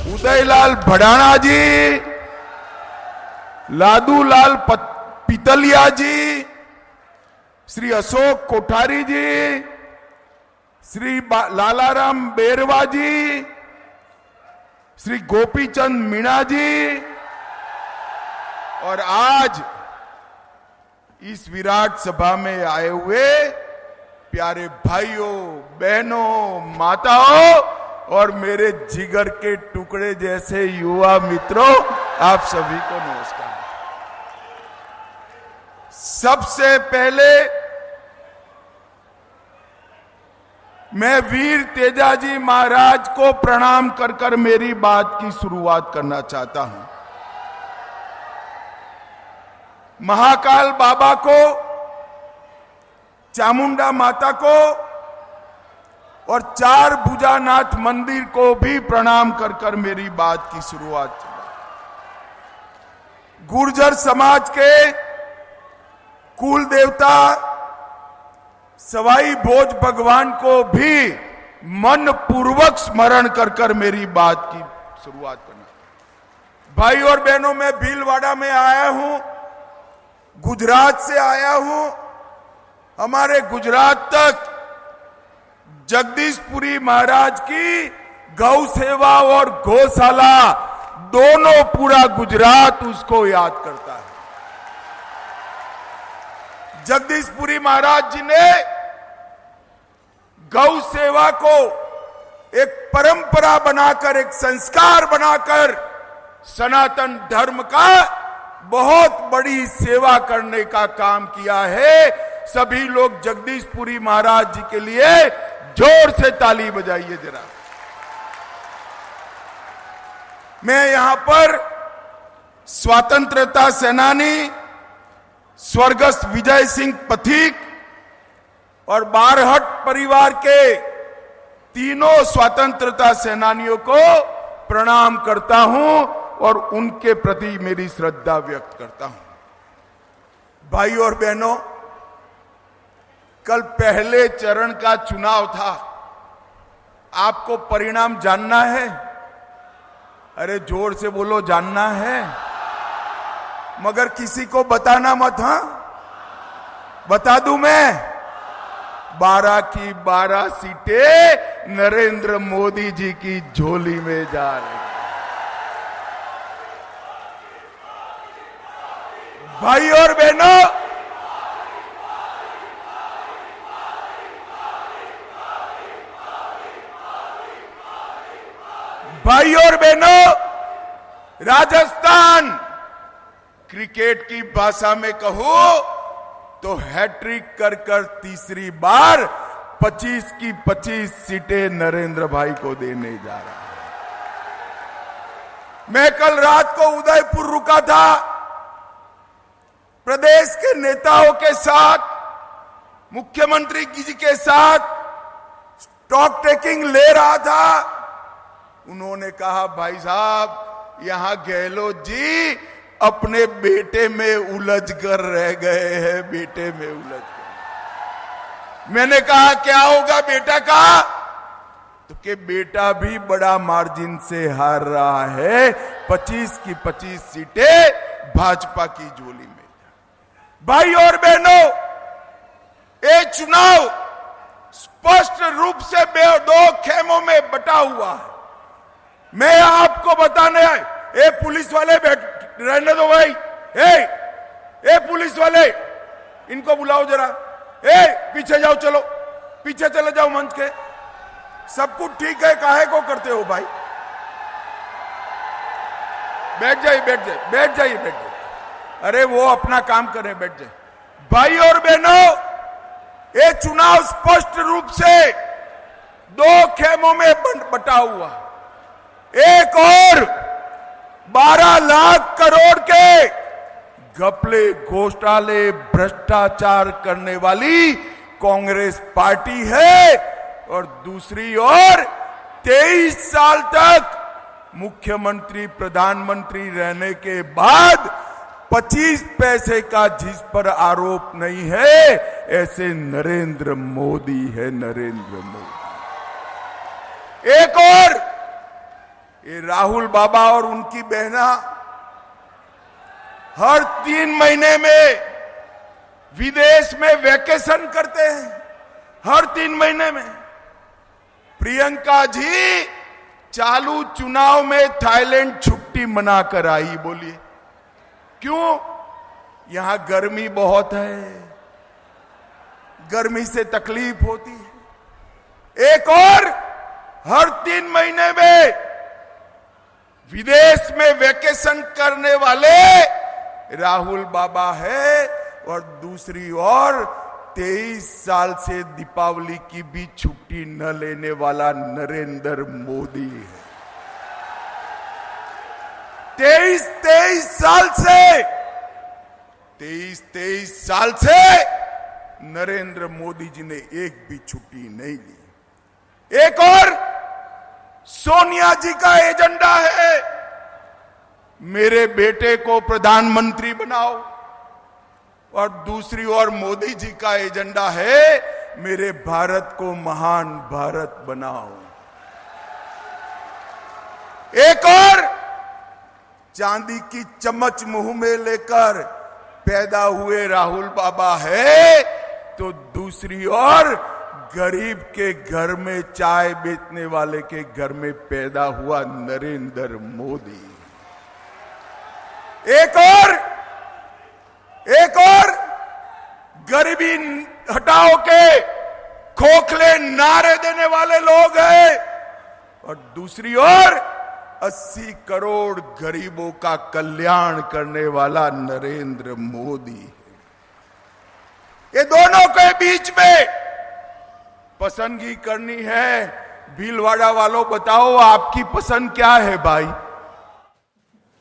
उदयलाल भड़ाना जी, लादूलाल पितलिया जी, श्री अशोक कोठारी जी, श्री लालाराम बेरवा जी, श्री गोपीचंद मीणा जी, और आज इस विराट सभा में आए हुए प्यारे भाइयों, बहनों, माताओं और मेरे जिगर के टुकड़े जैसे युवा मित्रों, आप सभी को नमस्कार। सबसे पहले मैं वीर तेजाजी महाराज को प्रणाम कर कर मेरी बात की शुरुआत करना चाहता हूं। महाकाल बाबा को, चामुंडा माता को और चार भुजानाथ मंदिर को भी प्रणाम कर कर मेरी बात की शुरुआत की। गुर्जर समाज के कुल देवता सवाई भोज भगवान को भी मन पूर्वक स्मरण कर कर मेरी बात की शुरुआत करना। भाई और बहनों, मैं भीलवाड़ा में आया हूं, गुजरात से आया हूं। हमारे गुजरात तक जगदीशपुरी महाराज की गौ सेवा और गौशाला दोनों पूरा गुजरात उसको याद करता है। जगदीशपुरी महाराज जी ने गौ सेवा को एक परंपरा बनाकर, एक संस्कार बनाकर सनातन धर्म का बहुत बड़ी सेवा करने का काम किया है। सभी लोग जगदीशपुरी महाराज जी के लिए जोर से ताली बजाइए जरा। मैं यहां पर स्वतंत्रता सेनानी स्वर्गस्थ विजय सिंह पथिक और बारहट परिवार के तीनों स्वतंत्रता सेनानियों को प्रणाम करता हूं और उनके प्रति मेरी श्रद्धा व्यक्त करता हूं। भाई और बहनों, कल पहले चरण का चुनाव था। आपको परिणाम जानना है? अरे जोर से बोलो, जानना है? मगर किसी को बताना मत। हां, बता दूं मैं, 12 की 12 सीटें नरेंद्र मोदी जी की झोली में जा रही। भाई और बहनों, भाई और बहनों, राजस्थान क्रिकेट की भाषा में कहूं तो हैट्रिक कर कर तीसरी बार 25 की 25 सीटें नरेंद्र भाई को देने जा रहा है। मैं कल रात को उदयपुर रुका था, प्रदेश के नेताओं के साथ, मुख्यमंत्री जी के साथ स्टॉक टेकिंग ले रहा था। उन्होंने कहा, भाई साहब, यहां गहलोत जी अपने बेटे में उलझ कर रह गए हैं, बेटे में उलझ कर। मैंने कहा, क्या होगा बेटा का? तो कि बेटा भी बड़ा मार्जिन से हार रहा है, 25 की 25 सीटें भाजपा की झोली में। भाई और बहनों, ये चुनाव स्पष्ट रूप से दो खेमों में बटा हुआ है। मैं आपको बताने आए, ए पुलिस वाले रहने दो भाई, ए पुलिस वाले, इनको बुलाओ जरा, पीछे जाओ, चलो पीछे चले जाओ मंच के। सब कुछ ठीक है, काहे को करते हो भाई? बैठ जाइए, बैठ जाइए, बैठ जाइए, बैठ जाइए। अरे वो अपना काम करें, बैठ जाए। भाई और बहनों, ये चुनाव स्पष्ट रूप से दो खेमों में बटा हुआ है। एक और 12 लाख करोड़ के घपले, घोटाले, भ्रष्टाचार करने वाली कांग्रेस पार्टी है, और दूसरी ओर 23 साल तक मुख्यमंत्री, प्रधानमंत्री रहने के बाद 25 पैसे का जिस पर आरोप नहीं है, ऐसे नरेंद्र मोदी है, नरेंद्र मोदी। एक और ये राहुल बाबा और उनकी बहना हर 3 महीने में विदेश में वैकेशन करते हैं, हर 3 महीने में। प्रियंका जी चालू चुनाव में थाईलैंड छुट्टी मनाकर आई। बोलिए क्यों? यहां गर्मी बहुत है, गर्मी से तकलीफ होती है। एक और हर 3 महीने में विदेश में वैकेशन करने वाले राहुल बाबा है, और दूसरी ओर 23 साल से दीपावली की भी छुट्टी न लेने वाला नरेंद्र मोदी है। 23 साल से नरेंद्र मोदी जी ने एक भी छुट्टी नहीं ली। एक और सोनिया जी का एजेंडा है, मेरे बेटे को प्रधानमंत्री बनाओ, और दूसरी ओर मोदी जी का एजेंडा है, मेरे भारत को महान भारत बनाओ। एक और चांदी की चम्मच मुंह में लेकर पैदा हुए राहुल बाबा है, तो दूसरी ओर गरीब के घर में चाय बेचने वाले के घर में पैदा हुआ नरेंद्र मोदी। एक और गरीबी हटाओ के खोखले नारे देने वाले लोग हैं, और दूसरी ओर 80 करोड़ गरीबों का कल्याण करने वाला नरेंद्र मोदी है। ये दोनों के बीच में पसंदगी करनी है। भीलवाड़ा वालों बताओ आपकी पसंद क्या है भाई?